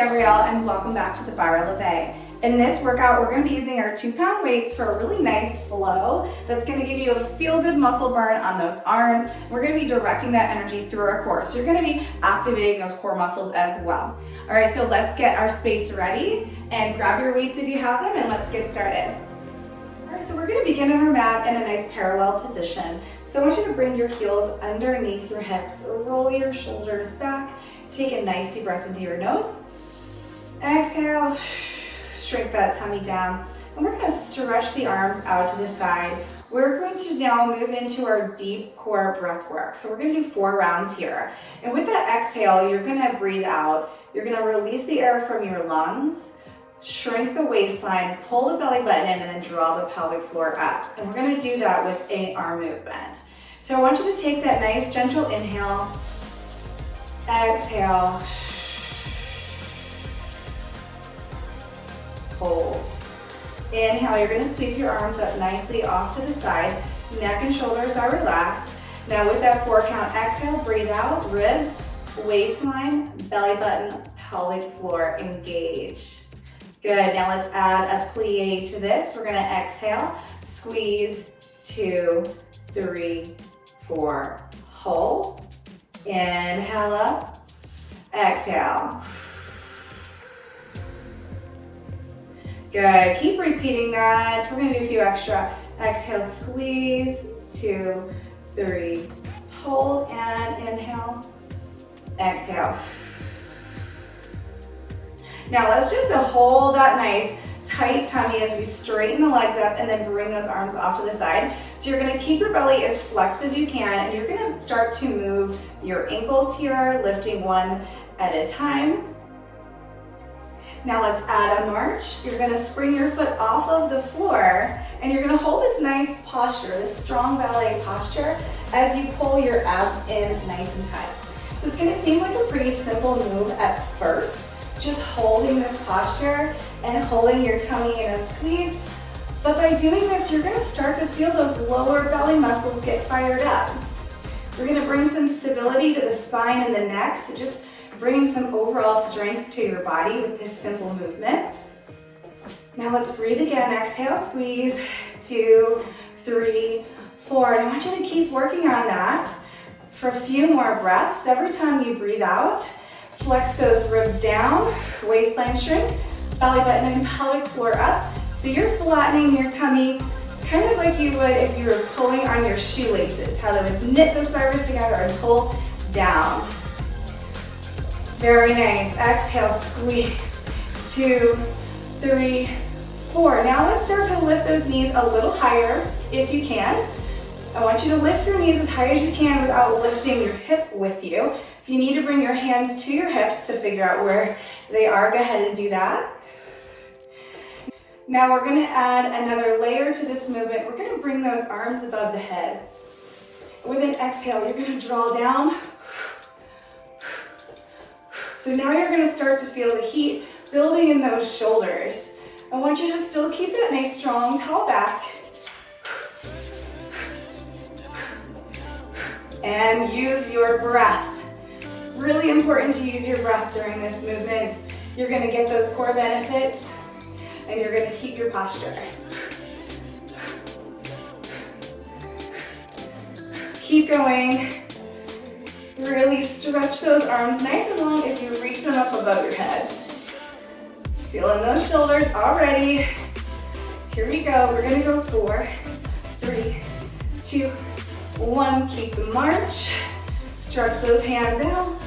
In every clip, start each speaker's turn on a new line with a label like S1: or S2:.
S1: Gabrielle, and welcome back to the Barre Leve. In this workout, we're going to be using our 2-pound weights for a really nice flow that's going to give you a feel-good muscle burn on those arms. We're going to be directing that energy through our core, so you're going to be activating those core muscles as well. All right, so let's get our space ready and grab your weights if you have them, and let's get started. All right, so we're going to begin on our mat in a nice parallel position. So I want you to bring your heels underneath your hips, roll your shoulders back, take a nice deep breath into your nose. Exhale, shrink that tummy down. And we're gonna stretch the arms out to the side. We're going to now move into our deep core breath work. So we're gonna do 4 rounds here. And with that exhale, you're gonna breathe out. You're gonna release the air from your lungs, shrink the waistline, pull the belly button in, and then draw the pelvic floor up. And we're gonna do that with an arm movement. So I want you to take that nice gentle inhale, exhale, hold. Inhale, you're going to sweep your arms up nicely off to the side. Neck and shoulders are relaxed. Now with that 4 count, exhale, breathe out, ribs, waistline, belly button, pelvic floor, engage. Good, now let's add a plie to this. We're going to exhale, squeeze, 2, 3, 4, hold. Inhale up, exhale. Good, keep repeating that. We're gonna do a few extra. Exhale, squeeze, 2, 3, hold, and inhale, exhale. Now let's just hold that nice tight tummy as we straighten the legs up and then bring those arms off to the side. So you're gonna keep your belly as flexed as you can, and you're gonna start to move your ankles here, lifting one at a time. Now let's add a march. You're gonna spring your foot off of the floor, and you're gonna hold this nice posture, this strong ballet posture, as you pull your abs in nice and tight. So it's gonna seem like a pretty simple move at first, just holding this posture and holding your tummy in a squeeze. But by doing this, you're gonna start to feel those lower belly muscles get fired up. We're gonna bring some stability to the spine and the neck, so just bringing some overall strength to your body with this simple movement. Now let's breathe again. Exhale, squeeze, 2, 3, 4. And I want you to keep working on that for a few more breaths. Every time you breathe out, flex those ribs down, waistline shrink, belly button and pelvic floor up. So you're flattening your tummy kind of like you would if you were pulling on your shoelaces, how they would knit those fibers together and pull down. Very nice. Exhale, squeeze, 2, 3, 4. Now let's start to lift those knees a little higher if you can. I want you to lift your knees as high as you can without lifting your hip with you. If you need to bring your hands to your hips to figure out where they are, go ahead and do that. Now we're gonna add another layer to this movement. We're gonna bring those arms above the head. With an exhale, you're gonna draw down. So now you're gonna start to feel the heat building in those shoulders. I want you to still keep that nice, strong, tall back. And use your breath. Really important to use your breath during this movement. You're gonna get those core benefits, and you're gonna keep your posture. Keep going. Really stretch those arms nice and long as you reach them up above your head. Feeling those shoulders already. Here we go. We're gonna go 4, 3, 2, 1. Keep the march. Stretch those hands out.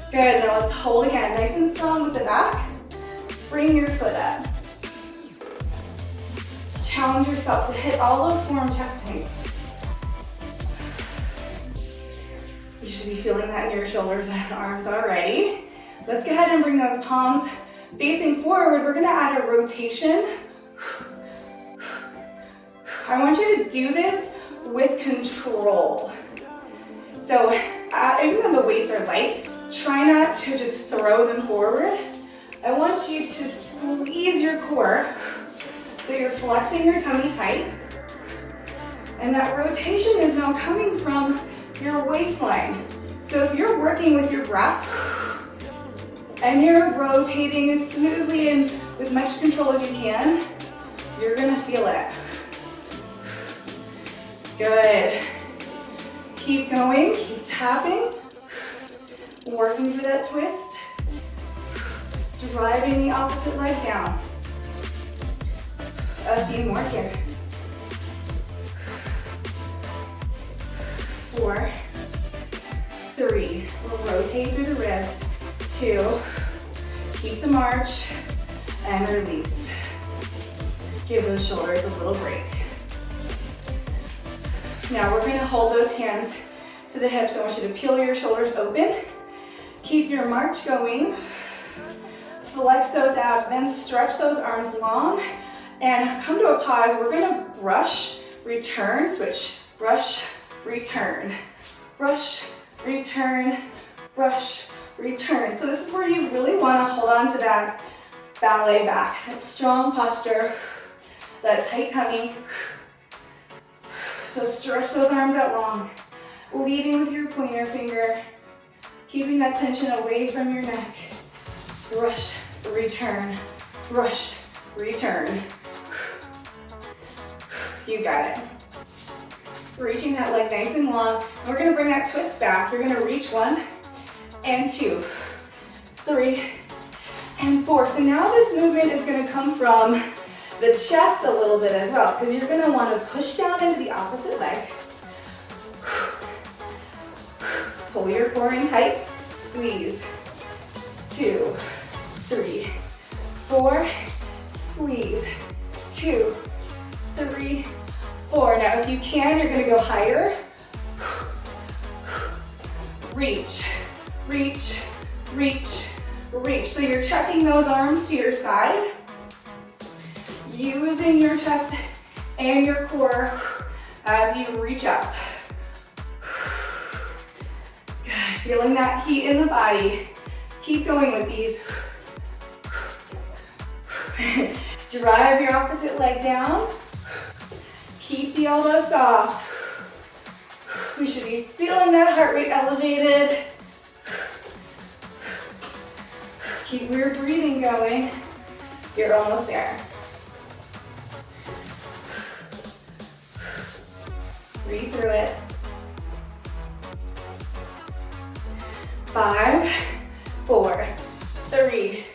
S1: Good. Now let's hold again. Nice and strong with the back. Spring your foot up. Challenge yourself to hit all those form check points. You should be feeling that in your shoulders and arms already. Let's go ahead and bring those palms facing forward. We're gonna add a rotation. I want you to do this with control. So even though the weights are light, try not to just throw them forward. I want you to squeeze your core so you're flexing your tummy tight. And that rotation is now coming from your waistline. So if you're working with your breath, and you're rotating as smoothly and with much control as you can, you're gonna feel it. Good. Keep going, keep tapping, working for that twist, driving the opposite leg down. A few more here. 4, 3, we'll rotate through the ribs. 2, keep the march, and release. Give those shoulders a little break. Now we're gonna hold those hands to the hips. I want you to peel your shoulders open. Keep your march going. Flex those out, then stretch those arms long, and come to a pause. We're gonna brush, return, switch, brush, return, brush, return, brush, return. So this is where you really wanna hold on to that ballet back, that strong posture, that tight tummy. So stretch those arms out long, leading with your pointer finger, keeping that tension away from your neck. Brush, return, brush, return. You got it. Reaching that leg nice and long. We're gonna bring that twist back. You're gonna reach 1 and 2, 3, and 4. So now this movement is gonna come from the chest a little bit as well, because you're gonna wanna push down into the opposite leg. Pull your core in tight, squeeze. 2, 3, 4, squeeze. 2, 3, 4. Now if you can, you're gonna go higher. Reach, reach, reach, reach. So you're chucking those arms to your side, using your chest and your core as you reach up. Good. Feeling that heat in the body. Keep going with these. Drive your opposite leg down. Keep the elbows soft. We should be feeling that heart rate elevated. Keep your breathing going. You're almost there. Breathe through it. 5, 4, 3,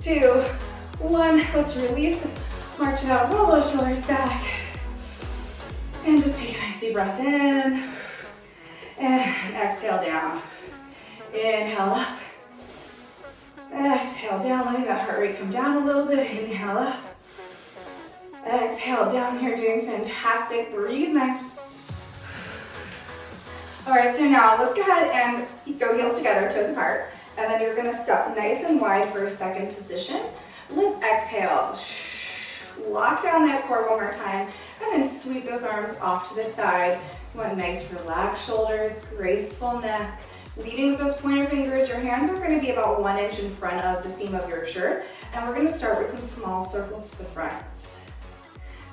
S1: 2, 1. Let's release. March it out. Roll those shoulders back. And just take a nice deep breath in. And exhale down. Inhale up. Exhale down. Letting that heart rate come down a little bit. Inhale up. Exhale down here. Doing fantastic. Breathe nice. All right, so now let's go ahead and go heels together, toes apart. And then you're gonna step nice and wide for a second position. Let's exhale. Lock down that core one more time, and then sweep those arms off to the side. You want nice relaxed shoulders, graceful neck. Leading with those pointer fingers, your hands are gonna be about 1 inch in front of the seam of your shirt. And we're gonna start with some small circles to the front.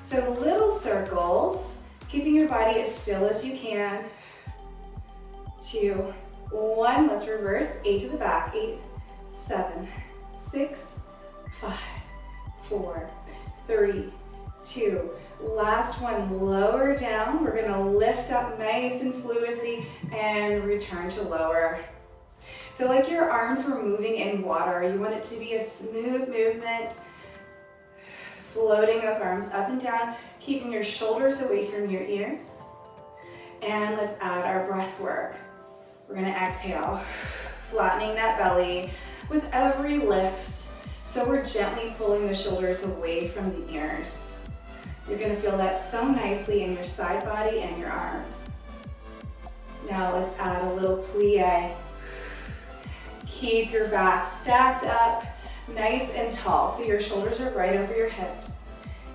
S1: So little circles, keeping your body as still as you can. 2, 1, let's reverse, 8 to the back, 8, 7, 6, 5, 4, 3, 2, last one, lower down. We're gonna lift up nice and fluidly and return to lower. So like your arms were moving in water, you want it to be a smooth movement, floating those arms up and down, keeping your shoulders away from your ears. And let's add our breath work. We're gonna exhale, flattening that belly with every lift. So we're gently pulling the shoulders away from the ears. You're gonna feel that so nicely in your side body and your arms. Now let's add a little plie. Keep your back stacked up, nice and tall, so your shoulders are right over your hips.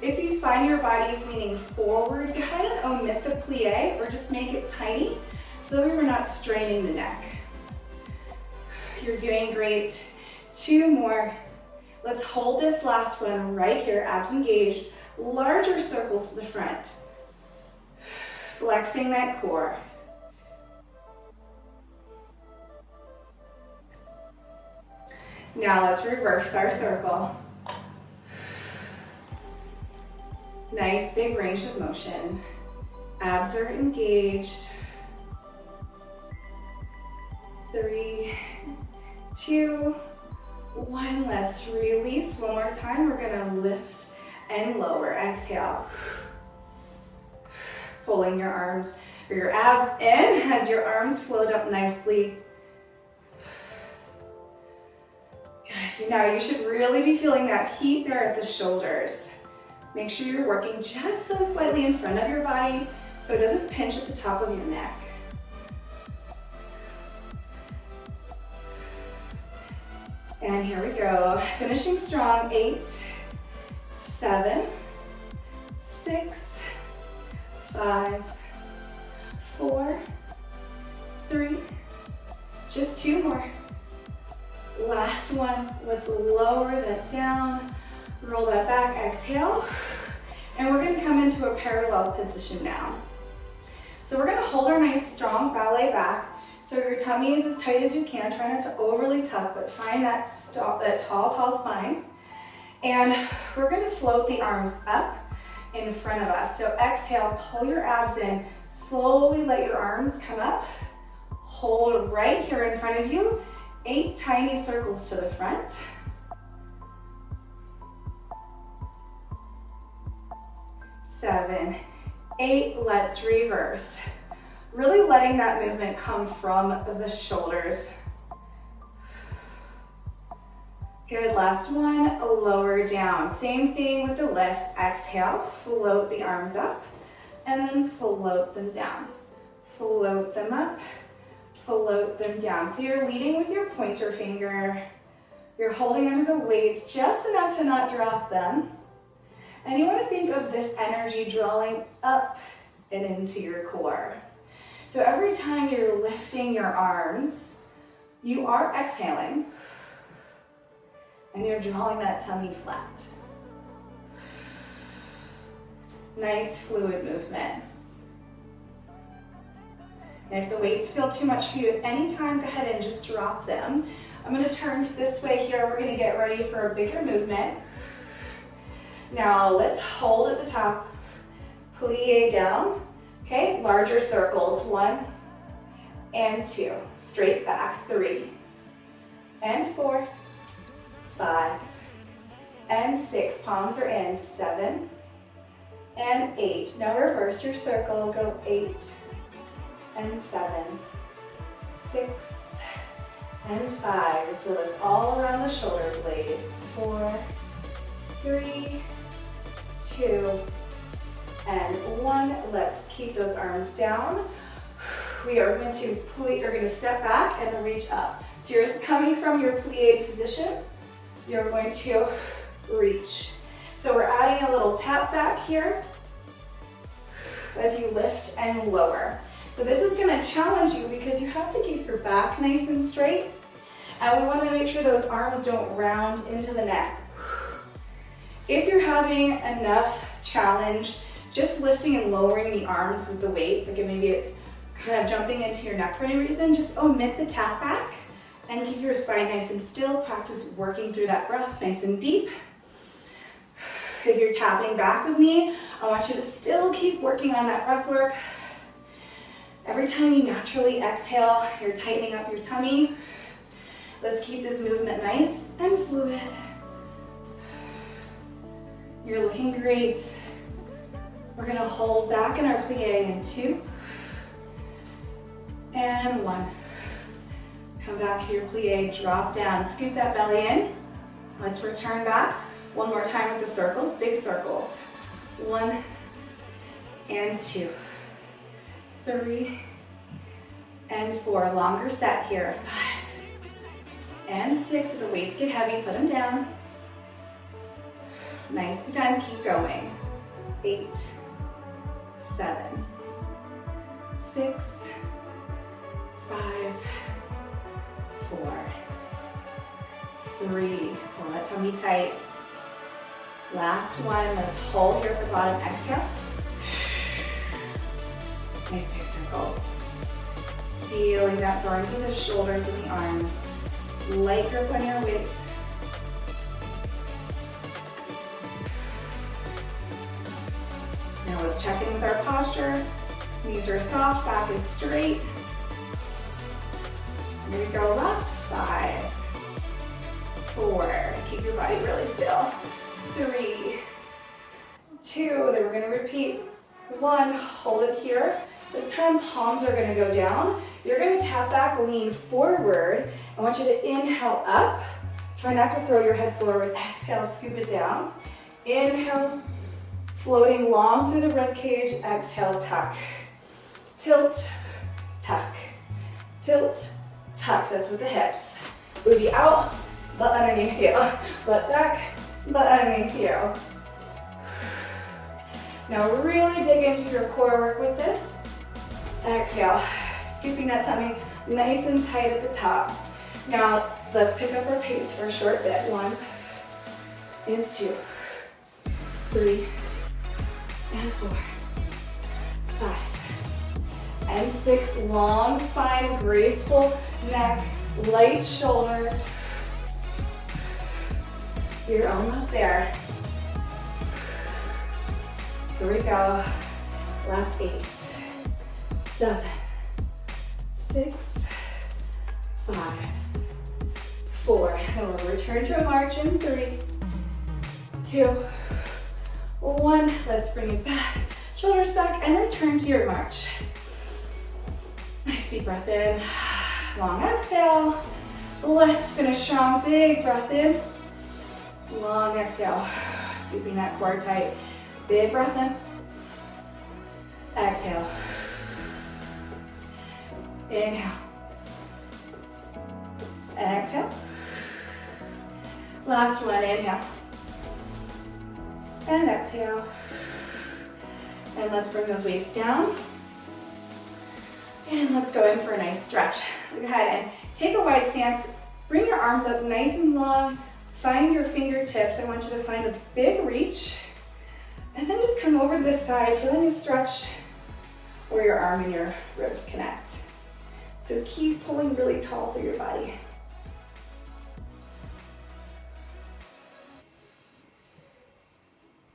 S1: If you find your body's leaning forward, go ahead and omit the plie or just make it tiny so that we're not straining the neck. You're doing great. 2 more. Let's hold this last one right here, abs engaged, larger circles to the front. Flexing that core. Now let's reverse our circle. Nice big range of motion. Abs are engaged. 3, 2, 1. Let's release one more time. We're gonna lift and lower. Exhale. Pulling your arms or your abs in as your arms float up nicely. Good. Now you should really be feeling that heat there at the shoulders. Make sure you're working just so slightly in front of your body so it doesn't pinch at the top of your neck. And here we go. Finishing strong. 8, 7, 6, 5, 4, 3, just 2 more. Last one. Let's lower that down, roll that back, exhale. And we're gonna come into a parallel position now. So we're gonna hold our nice strong ballet back. So your tummy is as tight as you can. Try not to overly tuck, but find that tall spine. And we're gonna float the arms up in front of us. So exhale, pull your abs in. Slowly let your arms come up. Hold right here in front of you. 8 tiny circles to the front. 7, 8, let's reverse. Really letting that movement come from the shoulders. Good, last one, lower down. Same thing with the lifts. Exhale, float the arms up, and then float them down. Float them up, float them down. So you're leading with your pointer finger. You're holding under the weights just enough to not drop them. And you want to think of this energy drawing up and into your core. So every time you're lifting your arms, you are exhaling and you're drawing that tummy flat. Nice fluid movement. And if the weights feel too much for you at any time, go ahead and just drop them. I'm going to turn this way here. We're going to get ready for a bigger movement. Now let's hold at the top, plie down. Okay, larger circles, 1 and 2, straight back, 3 and 4, 5 and 6, palms are in, 7 and 8. Now reverse your circle, go 8 and 7, 6 and 5. Feel this all around the shoulder blades, 4, 3, 2, and 1. Let's keep those arms down. We are going to step back and reach up. So you're just coming from your plie position. You're going to reach. So we're adding a little tap back here as you lift and lower. So this is going to challenge you because you have to keep your back nice and straight. And we want to make sure those arms don't round into the neck. If you're having enough challenge, just lifting and lowering the arms with the weights, like maybe it's kind of jumping into your neck for any reason, just omit the tap back and keep your spine nice and still. Practice working through that breath nice and deep. If you're tapping back with me, I want you to still keep working on that breath work. Every time you naturally exhale, you're tightening up your tummy. Let's keep this movement nice and fluid. You're looking great. We're going to hold back in our plie in 2 and 1. Come back to your plie, drop down, scoop that belly in. Let's return back one more time with the circles, big circles. 1 and 2, 3 and 4. Longer set here. 5 and 6. If the weights get heavy, put them down. Nice and done, keep going. 8, 7, 6, 5, 4, 3. Pull that tummy tight. Last one, let's hold here at the bottom, exhale. Nice big circles. Feeling that burn through the shoulders and the arms. Light grip on your weights. Now let's check in with our posture. Knees are soft, back is straight. Here we go, last 5, 4, keep your body really still. 3, 2, then we're gonna repeat. 1, hold it here. This time palms are gonna go down. You're gonna tap back, lean forward. I want you to inhale up. Try not to throw your head forward. Exhale, scoop it down. Inhale, floating long through the rib cage. Exhale, tuck. Tilt, tuck. Tilt, tuck. That's with the hips. Booty out, butt underneath you. Butt back, butt underneath you. Now really dig into your core work with this. Exhale, scooping that tummy nice and tight at the top. Now let's pick up our pace for a short bit. 1 and 2, 3 and 4, 5 and 6. Long spine, graceful neck, light shoulders. You're almost there. Here we go. Last 8, 7, 6, 5, 4. And we'll return to a march in 3, 2, 1. Let's bring it back. Shoulders back and return to your march. Nice deep breath in. Long exhale. Let's finish strong. Big breath in. Long exhale. Scooping that core tight. Big breath in. Exhale. Inhale. Exhale. Last one, inhale. And exhale. And let's bring those weights down. And let's go in for a nice stretch. Go ahead and take a wide stance. Bring your arms up nice and long. Find your fingertips. I want you to find a big reach. And then just come over to this side, feeling a stretch where your arm and your ribs connect. So keep pulling really tall through your body.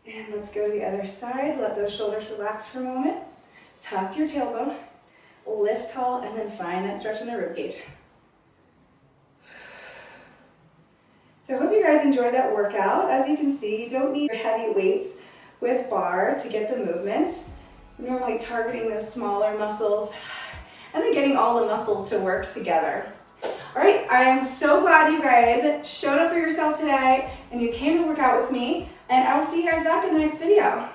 S1: And let's go to the other side. Let those shoulders relax for a moment. Tuck your tailbone, lift tall, and then find that stretch in the rib cage. So I hope you guys enjoyed that workout. As you can see, you don't need heavy weights with bar to get the movements. We're normally targeting those smaller muscles and then getting all the muscles to work together. All right, I am so glad you guys showed up for yourself today and you came to work out with me, and I will see you guys back in the next video.